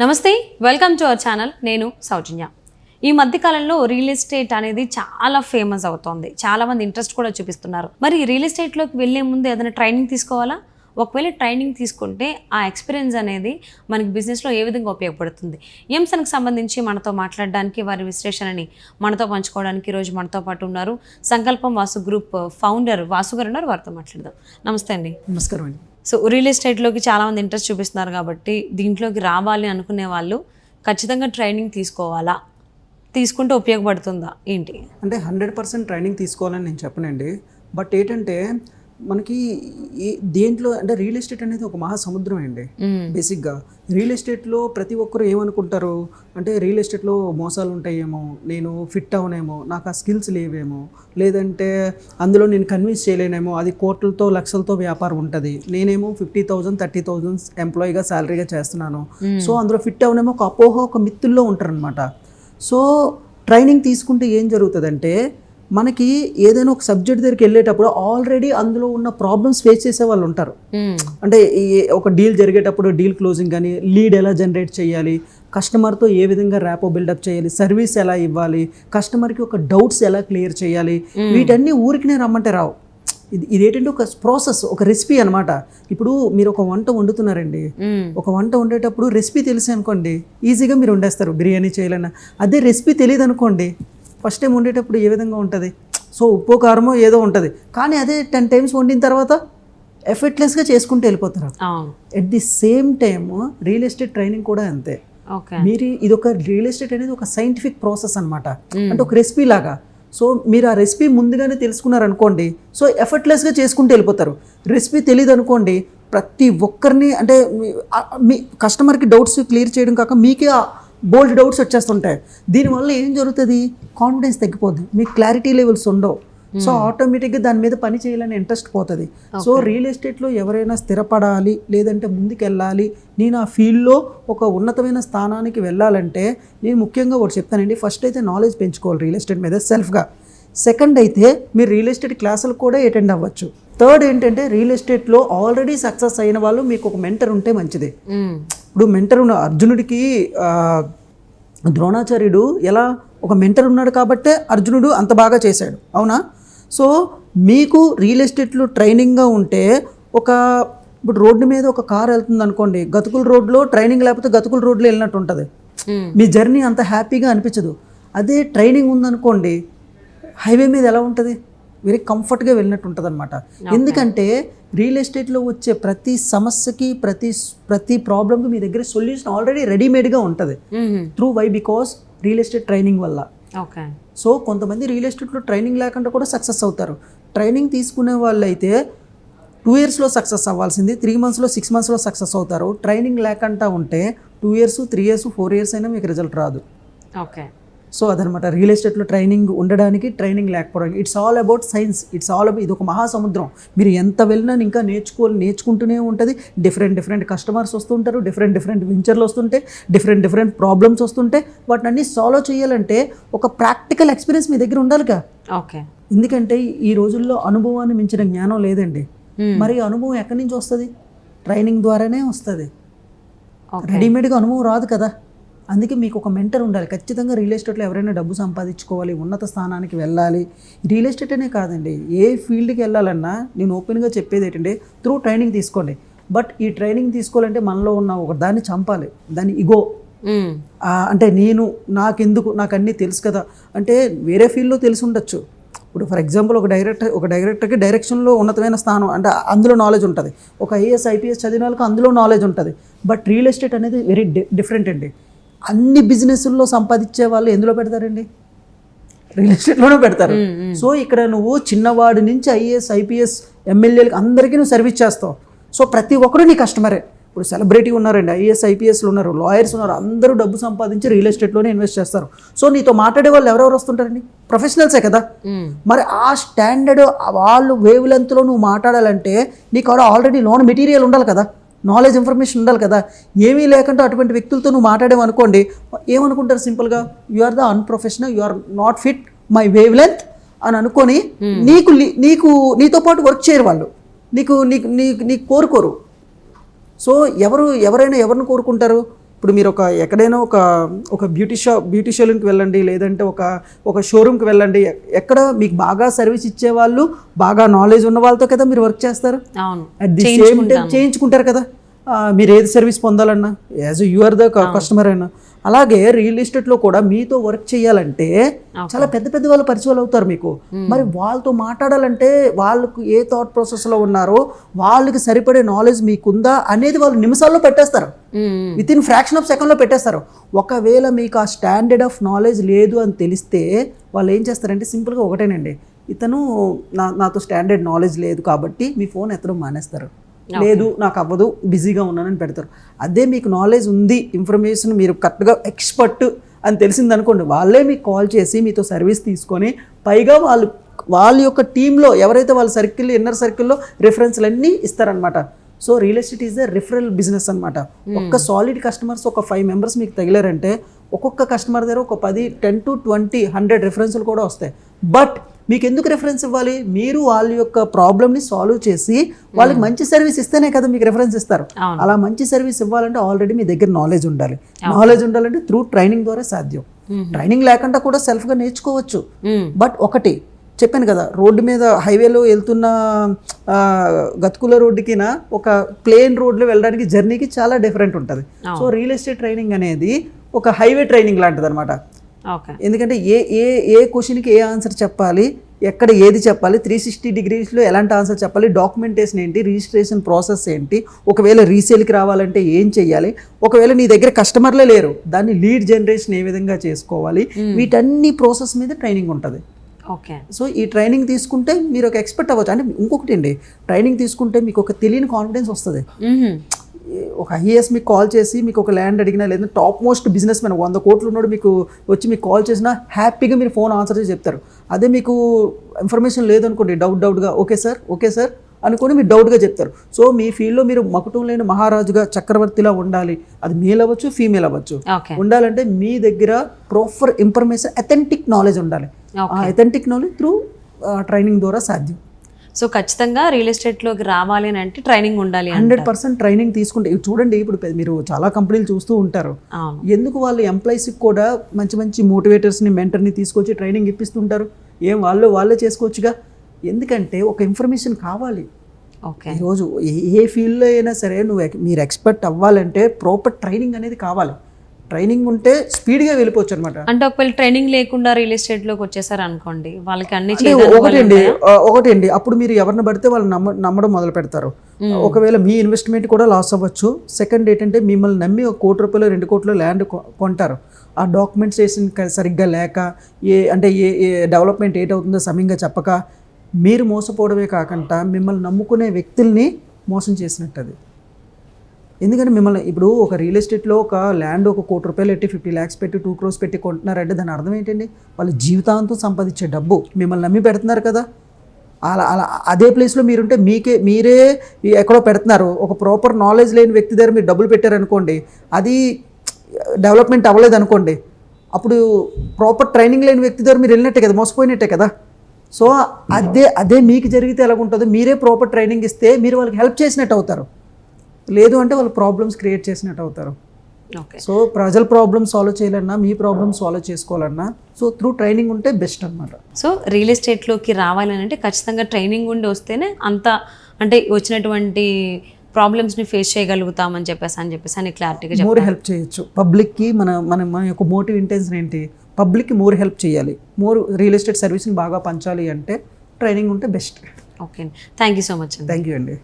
నమస్తే, welcome to our channel. నేను సౌజన్య. ఈ మధ్యకాలంలో రియల్ ఎస్టేట్ అనేది చాలా ఫేమస్ అవుతోంది. చాలామంది ఇంట్రెస్ట్ కూడా చూపిస్తున్నారు. మరి రియల్ ఎస్టేట్లోకి వెళ్ళే ముందు ఏదైనా ట్రైనింగ్ తీసుకోవాలా? ఒకవేళ ట్రైనింగ్ తీసుకుంటే ఆ ఎక్స్పీరియన్స్ అనేది మనకి బిజినెస్లో ఏ విధంగా ఉపయోగపడుతుంది? ఈ అంశానికి సంబంధించి మనతో మాట్లాడడానికి, వారి విశ్లేషణని మనతో పంచుకోవడానికి ఈరోజు మనతో పాటు ఉన్నారు సంకల్పం వాసు గ్రూప్ ఫౌండర్ వాసు గారు ఉన్నారు. వారితో మాట్లాడదాం. నమస్తే అండి. నమస్కారం అండి. సో రియల్ ఎస్టేట్లోకి చాలామంది ఇంట్రెస్ట్ చూపిస్తున్నారు కాబట్టి దీంట్లోకి రావాలి అనుకునే వాళ్ళు ఖచ్చితంగా ట్రైనింగ్ తీసుకోవాలా? తీసుకుంటే ఉపయోగపడుతుందా ఏంటి? అంటే 100% ట్రైనింగ్ తీసుకోవాలని నేను చెప్పనండి. బట్ ఏంటంటే మనకి దేంట్లో అంటే రియల్ ఎస్టేట్ అనేది ఒక మహాసముద్రం అండి. బేసిక్గా రియల్ ఎస్టేట్లో ప్రతి ఒక్కరు ఏమనుకుంటారు అంటే రియల్ ఎస్టేట్లో మోసాలు ఉంటాయేమో, నేను ఫిట్ అవనేమో, నాకు ఆ స్కిల్స్ లేవేమో, లేదంటే అందులో నేను కన్విన్స్ చేయలేనేమో, అది కోట్లతో లక్షలతో వ్యాపారం ఉంటుంది, నేనేమో 50,000 30,000 ఎంప్లాయీగా శాలరీగా చేస్తున్నాను, సో అందులో ఫిట్ అవనేమో ఒక అపోహ, ఒక మిత్తుల్లో ఉంటారనమాట. సో ట్రైనింగ్ తీసుకుంటే ఏం జరుగుతుందంటే మనకి ఏదైనా ఒక సబ్జెక్ట్ దగ్గరికి వెళ్ళేటప్పుడు ఆల్రెడీ అందులో ఉన్న ప్రాబ్లమ్స్ ఫేస్ చేసే వాళ్ళు ఉంటారు. అంటే ఒక డీల్ జరిగేటప్పుడు డీల్ క్లోజింగ్ కానీ, లీడ్ ఎలా జనరేట్ చేయాలి, కస్టమర్తో ఏ విధంగా ర్యాపో బిల్డప్ చేయాలి, సర్వీస్ ఎలా ఇవ్వాలి, కస్టమర్కి ఒక డౌట్స్ ఎలా క్లియర్ చేయాలి, వీటన్నీ ఊరికినే రమ్మంటే రావు. ఇదేంటంటే ఒక ప్రాసెస్, ఒక రెసిపీ అనమాట. ఇప్పుడు మీరు ఒక వంట వండుతున్నారండి, ఒక వంట వండేటప్పుడు రెసిపీ తెలిసి అనుకోండి ఈజీగా మీరు వండేస్తారు, బిర్యానీ చేయాలన్నా. అదే రెసిపీ తెలియదు అనుకోండి, ఫస్ట్ టైం వండేటప్పుడు ఏ విధంగా ఉంటుంది, సో ఉప్పు కారమో ఏదో ఉంటుంది, కానీ అదే 10 times వండిన తర్వాత ఎఫర్ట్లెస్గా చేసుకుంటూ వెళ్ళిపోతారు. At the same time real estate training కూడా అంతే. మీరు ఇది ఒక రియల్ ఎస్టేట్ అనేది ఒక సైంటిఫిక్ ప్రాసెస్ అనమాట. అంటే ఒక రెసిపీ లాగా. సో మీరు ఆ రెసిపీ ముందుగానే తెలుసుకున్నారనుకోండి, సో ఎఫర్ట్లెస్గా చేసుకుంటూ వెళ్ళిపోతారు. రెసిపీ తెలియదు అనుకోండి, ప్రతి ఒక్కరిని అంటే మీ కస్టమర్కి డౌట్స్ క్లియర్ చేయడం కాక మీకే బోల్డ్ డౌట్స్ వచ్చేస్తుంటాయి. దీనివల్ల ఏం జరుగుతుంది, కాన్ఫిడెన్స్ తగ్గిపోద్ది, మీకు క్లారిటీ లెవెల్స్ ఉండవు. సో ఆటోమేటిక్గా దాని మీద పని చేయాలని ఇంట్రెస్ట్ పోతుంది. సో రియల్ ఎస్టేట్లో ఎవరైనా స్థిరపడాలి, లేదంటే ముందుకెళ్ళాలి, నేను ఆ ఫీల్డ్లో ఒక ఉన్నతమైన స్థానానికి వెళ్ళాలంటే నేను ముఖ్యంగా ఒకటి చెప్తానండి. ఫస్ట్ అయితే నాలెడ్జ్ పెంచుకోవాలి రియల్ ఎస్టేట్ మీద సెల్ఫ్గా. సెకండ్ అయితే మీరు రియల్ ఎస్టేట్ క్లాసులు కూడా అటెండ్ అవ్వచ్చు. థర్డ్ ఏంటంటే రియల్ ఎస్టేట్లో ఆల్రెడీ సక్సెస్ అయిన వాళ్ళు మీకు ఒక మెంటర్ ఉంటే మంచిది. ఇప్పుడు మెంటర్ ఉన్న అర్జునుడికి ద్రోణాచార్యుడు ఎలా ఒక మెంటర్ ఉన్నాడు కాబట్టే అర్జునుడు అంత బాగా చేశాడు, అవునా? సో మీకు రియల్ ఎస్టేట్లో ట్రైనింగ్గా ఉంటే ఇప్పుడు రోడ్డు మీద ఒక కార్ వెళ్తుంది అనుకోండి, గతుకుల రోడ్లో ట్రైనింగ్ లేకపోతే గతుకుల రోడ్లో వెళ్ళినట్టు ఉంటుంది, మీ జర్నీ అంత హ్యాపీగా అనిపించదు. అదే ట్రైనింగ్ ఉందనుకోండి, హైవే మీద ఎలా ఉంటుంది, వెరీ కంఫర్ట్గా వెళ్ళినట్టు ఉంటుంది అనమాట. ఎందుకంటే రియల్ ఎస్టేట్లో వచ్చే ప్రతి సమస్యకి, ప్రతి ప్రాబ్లమ్కి మీ దగ్గర సొల్యూషన్ ఆల్రెడీ రెడీమేడ్గా ఉంటుంది. బికాస్ రియల్ ఎస్టేట్ ట్రైనింగ్ వల్ల. సో కొంతమంది రియల్ ఎస్టేట్లో ట్రైనింగ్ లేకుండా కూడా సక్సెస్ అవుతారు. ట్రైనింగ్ తీసుకునే వాళ్ళు అయితే 2 yearsలో సక్సెస్ అవ్వాల్సింది 3 monthsలో 6 monthsలో సక్సెస్ అవుతారు. ట్రైనింగ్ లేకుండా ఉంటే 2 years 3 years 4 years అయినా మీకు రిజల్ట్ రాదు. సో అదనమాట రియల్ ఎస్టేట్లో ట్రైనింగ్ ఉండడానికి, ట్రైనింగ్ లేకపోవడానికి. It's all about science. ఇది ఒక మహాసముద్రం. మీరు ఎంత వెళ్ళినా ఇంకా నేర్చుకుంటూనే ఉంటుంది. డిఫరెంట్ కస్టమర్స్ వస్తుంటారు, డిఫరెంట్ వెంచర్లు వస్తుంటే, డిఫరెంట్ ప్రాబ్లమ్స్ వస్తుంటే, వాటిని అన్ని సాల్వ్ చేయాలంటే ఒక ప్రాక్టికల్ ఎక్స్పీరియన్స్ మీ దగ్గర ఉండాలిగా. ఎందుకంటే ఈ రోజుల్లో అనుభవాన్ని మించిన జ్ఞానం లేదండి. మరి అనుభవం ఎక్కడి నుంచి వస్తుంది? ట్రైనింగ్ ద్వారానే వస్తుంది. రెడీమేడ్గా అనుభవం రాదు కదా. అందుకే మీకు ఒక మెంటర్ ఉండాలి ఖచ్చితంగా. రియల్ ఎస్టేట్లో ఎవరైనా డబ్బు సంపాదించుకోవాలి, ఉన్నత స్థానానికి వెళ్ళాలి, రియల్ ఎస్టేట్ అనే కాదండి, ఏ ఫీల్డ్కి వెళ్ళాలన్నా నేను ఓపెన్గా చెప్పేది ఏంటంటే త్రూ ట్రైనింగ్ తీసుకోండి. బట్ ఈ ట్రైనింగ్ తీసుకోవాలంటే మనలో ఉన్న ఒక దాన్ని చంపాలి, దాన్ని ఇగో. అంటే నాకు అన్నీ తెలుసు కదా అంటే వేరే ఫీల్డ్లో తెలిసి ఉండొచ్చు. ఇప్పుడు ఫర్ ఎగ్జాంపుల్ ఒక డైరెక్టర్కి డైరెక్షన్లో ఉన్నతమైన స్థానం అంటే అందులో నాలెడ్జ్ ఉంటుంది. ఒక IAS IPS చదివిన వాళ్ళకి అందులో నాలెడ్జ్ ఉంటుంది. బట్ రియల్ ఎస్టేట్ అనేది వెరీ డిఫరెంట్ అండి. అన్ని బిజినెస్ల్లో సంపాదించే వాళ్ళు ఎందులో పెడతారండి? రియల్ ఎస్టేట్లోనే పెడతారు. సో ఇక్కడ నువ్వు చిన్నవాడి నుంచి IAS IPS MLAలకి అందరికీ నువ్వు సర్వీస్ చేస్తావు. సో ప్రతి ఒక్కరు నీ కస్టమరే. ఇప్పుడు సెలబ్రిటీ ఉన్నారండి, IAS IPSలు ఉన్నారు, లాయర్స్ ఉన్నారు, అందరూ డబ్బు సంపాదించి రియల్ ఎస్టేట్లోనే ఇన్వెస్ట్ చేస్తారు. సో నీతో మాట్లాడే వాళ్ళు ఎవరెవరు వస్తుంటారండి? ప్రొఫెషనల్సే కదా. మరి ఆ స్టాండర్డ్ వాళ్ళు వేవ్ లెంత్లో నువ్వు మాట్లాడాలంటే నీకు ఆల్రెడీ లోన్ మెటీరియల్ ఉండాలి కదా, నాలెడ్జ్ ఇన్ఫర్మేషన్ ఉండాలి కదా. ఏమీ లేకుండా అటువంటి వ్యక్తులతో నువ్వు మాట్లాడేవనుకోండి, ఏమనుకుంటారు సింపుల్గా, you are the unprofessional, you are not fit my wavelength అని అనుకొని నీతో పాటు వర్క్ చేయరు వాళ్ళు, నీకు కోరుకోరు. సో ఎవరైనా ఎవరిని కోరుకుంటారు? ఇప్పుడు మీరు ఎక్కడైనా ఒక బ్యూటీషియన్కి వెళ్ళండి, లేదంటే ఒక షోరూమ్కి వెళ్ళండి, ఎక్కడ మీకు బాగా సర్వీస్ ఇచ్చేవాళ్ళు, బాగా నాలెడ్జ్ ఉన్న వాళ్ళతో కదా మీరు వర్క్ చేస్తారు. అవును, అట్ ది సేమ్ టైం చేయించుకుంటారు కదా. మీరు ఏది సర్వీస్ పొందాలన్నా as you are the customer అయినా, అలాగే రియల్ ఎస్టేట్లో కూడా మీతో వర్క్ చేయాలంటే చాలా పెద్ద పెద్ద వాళ్ళు పరిచయాలు అవుతారు మీకు. మరి వాళ్ళతో మాట్లాడాలంటే వాళ్ళకు ఏ థాట్ ప్రాసెస్లో ఉన్నారో, వాళ్ళకి సరిపడే నాలెడ్జ్ మీకుందా అనేది వాళ్ళు నిమిషాల్లో పెట్టేస్తారు, విత్ ఇన్ ఫ్రాక్షన్ ఆఫ్ సెకండ్లో పెట్టేస్తారు. ఒకవేళ మీకు ఆ స్టాండర్డ్ ఆఫ్ నాలెడ్జ్ లేదు అని తెలిస్తే వాళ్ళు ఏం చేస్తారంటే సింపుల్గా ఒకటేనండి, ఇతను నాతో స్టాండర్డ్ నాలెడ్జ్ లేదు కాబట్టి మీ ఫోన్ ఎత్తడం మానేస్తారు. లేదు నాకు అవ్వదు, బిజీగా ఉన్నానని పెడతారు. అదే మీకు నాలెడ్జ్ ఉంది, ఇన్ఫర్మేషన్ మీరు కరెక్ట్గా ఎక్స్పర్ట్ అని తెలిసిందనుకోండి, వాళ్ళే మీకు కాల్ చేసి మీతో సర్వీస్ తీసుకొని, పైగా వాళ్ళ యొక్క టీంలో ఎవరైతే వాళ్ళ సర్కిల్ ఇన్నర్ సర్కిల్లో రిఫరెన్స్లు అన్నీ ఇస్తారనమాట. So real estate is the referral business అనమాట. ఒక్క సాలిడ్ కస్టమర్స్ ఒక 5 మెంబర్స్ మీకు తగిలారంటే ఒక్కొక్క కస్టమర్ దగ్గర ఒక 10 to 20 100 రిఫరెన్స్లు కూడా వస్తాయి. బట్ మీకు ఎందుకు రిఫరెన్స్ ఇవ్వాలి? మీరు వాళ్ళ యొక్క ప్రాబ్లమ్ని సాల్వ్ చేసి వాళ్ళకి మంచి సర్వీస్ ఇస్తేనే కదా మీకు రిఫరెన్స్ ఇస్తారు. అలా మంచి సర్వీస్ ఇవ్వాలంటే ఆల్రెడీ మీ దగ్గర నాలెడ్జ్ ఉండాలి. నాలెడ్జ్ ఉండాలంటే త్రూ ట్రైనింగ్ ద్వారా సాధ్యం. ట్రైనింగ్ లేకుండా కూడా సెల్ఫ్గా నేర్చుకోవచ్చు. బట్ ఒకటి చెప్పాను కదా, రోడ్డు మీద హైవేలో వెళ్తున్న గతుకుల రోడ్డుకిన ఒక ప్లేన్ రోడ్లో వెళ్ళడానికి జర్నీకి చాలా డిఫరెంట్ ఉంటుంది. సో రియల్ ఎస్టేట్ ట్రైనింగ్ అనేది ఒక హైవే ట్రైనింగ్ లాంటిది అనమాట. ఎందుకంటే ఏ క్వశ్చన్కి ఏ ఆన్సర్ చెప్పాలి, ఎక్కడ ఏది చెప్పాలి, 360 degreesలో ఎలాంటి ఆన్సర్ చెప్పాలి, డాక్యుమెంటేషన్ ఏంటి, రిజిస్ట్రేషన్ ప్రాసెస్ ఏంటి, ఒకవేళ రీసేల్కి రావాలంటే ఏం చేయాలి, ఒకవేళ నీ దగ్గర కస్టమర్లే లేరు దాన్ని లీడ్ జనరేషన్ ఏ విధంగా చేసుకోవాలి, వీటన్ని ప్రాసెస్ మీద ట్రైనింగ్ ఉంటుంది. సో ఈ ట్రైనింగ్ తీసుకుంటే మీరు ఒక ఎక్స్పర్ట్ అవ్వచ్చు. అంటే ఇంకొకటి అండి, ట్రైనింగ్ తీసుకుంటే మీకు ఒక తెలియని కాన్ఫిడెన్స్ వస్తుంది. ఒక ఐఏఎస్ మీకు కాల్ చేసి మీకు ఒక ల్యాండ్ అడిగినా, లేదా టాప్ మోస్ట్ బిజినెస్ మ్యాన్ 100 కోట్లు ఉన్నాడు మీకు వచ్చి మీకు కాల్ చేసినా హ్యాపీగా మీరు ఫోన్ ఆన్సర్ చేసి చెప్తారు. అదే మీకు ఇన్ఫర్మేషన్ లేదనుకోండి, డౌట్గా ఓకే సార్ అనుకొని మీరు డౌట్గా చెప్తారు. సో మీ ఫీల్డ్లో మీరు మకుటం లేని మహారాజుగా చక్రవర్తిలా ఉండాలి. అది మేల్ అవ్వచ్చు, ఫీమేల్ అవ్వచ్చు. ఉండాలంటే మీ దగ్గర ప్రాపర్ ఇన్ఫర్మేషన్, అథెంటిక్ నాలెడ్జ్ ఉండాలి. ఆ అథెంటిక్ నాలెడ్జ్ త్రూ ట్రైనింగ్ ద్వారా సాధ్యం. సో ఖచ్చితంగా రియల్ ఎస్టేట్లోకి రావాలి అని అంటే ట్రైనింగ్ ఉండాలి. 100% ట్రైనింగ్ తీసుకుంటే చూడండి, ఇప్పుడు మీరు చాలా కంపెనీలు చూస్తూ ఉంటారు. ఎందుకు వాళ్ళు ఎంప్లాయీస్కి కూడా మంచి మోటివేటర్స్ని, మెంటర్ని తీసుకొచ్చి ట్రైనింగ్ ఇప్పిస్తుంటారు? ఏం వాళ్ళే చేసుకోవచ్చుగా. ఎందుకంటే ఒక ఇన్ఫర్మేషన్ కావాలి. ఈరోజు ఏ ఫీల్డ్లో అయినా సరే మీరు ఎక్స్పర్ట్ అవ్వాలంటే ప్రాపర్ ట్రైనింగ్ అనేది కావాలి. ట్రైనింగ్ ఉంటే స్పీడ్గా వెళ్ళిపోవచ్చు అనమాట. అంటే ఒకవేళ ట్రైనింగ్ లేకుండా రియల్ ఎస్టేట్లోకి వచ్చేసారు అనుకోండి, వాళ్ళకి అన్ని ఒకటండి అప్పుడు మీరు ఎవరిని పడితే వాళ్ళు నమ్మడం మొదలు పెడతారు. ఒకవేళ మీ ఇన్వెస్ట్మెంట్ కూడా లాస్ అవ్వచ్చు. సెకండ్ ఏంటంటే మిమ్మల్ని నమ్మి 1 కోటి రూపాయలు 2 కోట్ల ల్యాండ్ కొంటారు. ఆ డాక్యుమెంటేషన్ సరిగ్గా లేక, ఏ డెవలప్మెంట్ ఏటవుతుందో సమయంగా చెప్పక మీరు మోసపోవడమే కాకుండా మిమ్మల్ని నమ్ముకునే వ్యక్తుల్ని మోసం చేసినట్టు అది. ఎందుకంటే మిమ్మల్ని ఇప్పుడు ఒక రియల్ ఎస్టేట్లో ఒక ల్యాండ్ 1 కోటి రూపాయలు పెట్టి 50 lakhs పెట్టి 2 crores పెట్టి కొంటున్నారంటే దాని అర్థం ఏంటండి? వాళ్ళు జీవితాంతం సంపాదించే డబ్బు మిమ్మల్ని నమ్మి పెడుతున్నారు కదా. అలా అదే ప్లేస్లో మీరుంటే మీరే ఎక్కడో పెడుతున్నారు. ఒక ప్రాపర్ నాలెడ్జ్ లేని వ్యక్తి దగ్గర మీరు డబ్బులు పెట్టారనుకోండి, అది డెవలప్మెంట్ అవ్వలేదు అనుకోండి, అప్పుడు ప్రాపర్ ట్రైనింగ్ లేని వ్యక్తి దగ్గర మీరు వెళ్ళినట్టే కదా, మోసపోయినట్టే కదా. సో అదే మీకు జరిగితే ఎలాగుంటుందో, మీరే ప్రాపర్ ట్రైనింగ్ ఇస్తే మీరు వాళ్ళకి హెల్ప్ చేసినట్టు అవుతారు. లేదు అంటే వాళ్ళు ప్రాబ్లమ్స్ క్రియేట్ చేసినట్టు అవుతారు. సో ప్రజల ప్రాబ్లమ్స్ సాల్వ్ చేయాలన్నా, మీ ప్రాబ్లమ్స్ సాల్వ్ చేసుకోవాలన్నా, సో త్రూ ట్రైనింగ్ ఉంటే బెస్ట్ అనమాట. సో రియల్ ఎస్టేట్లోకి రావాలని అంటే ఖచ్చితంగా ట్రైనింగ్ ఉండి వస్తేనే అంత అంటే వచ్చినటువంటి ప్రాబ్లమ్స్ని ఫేస్ చేయగలుగుతామని చెప్పేసి అని క్లారిటీగా మోర్ హెల్ప్ చేయొచ్చు పబ్లిక్కి. మన యొక్క మోటివ్ ఇంటెన్షన్ ఏంటి? పబ్లిక్కి మోర్ హెల్ప్ చేయాలి, మోర్ రియల్ ఎస్టేట్ సర్వీస్ని బాగా పంచాలి అంటే ట్రైనింగ్ ఉంటే best. Okay, thank you so much. Thank you అండి.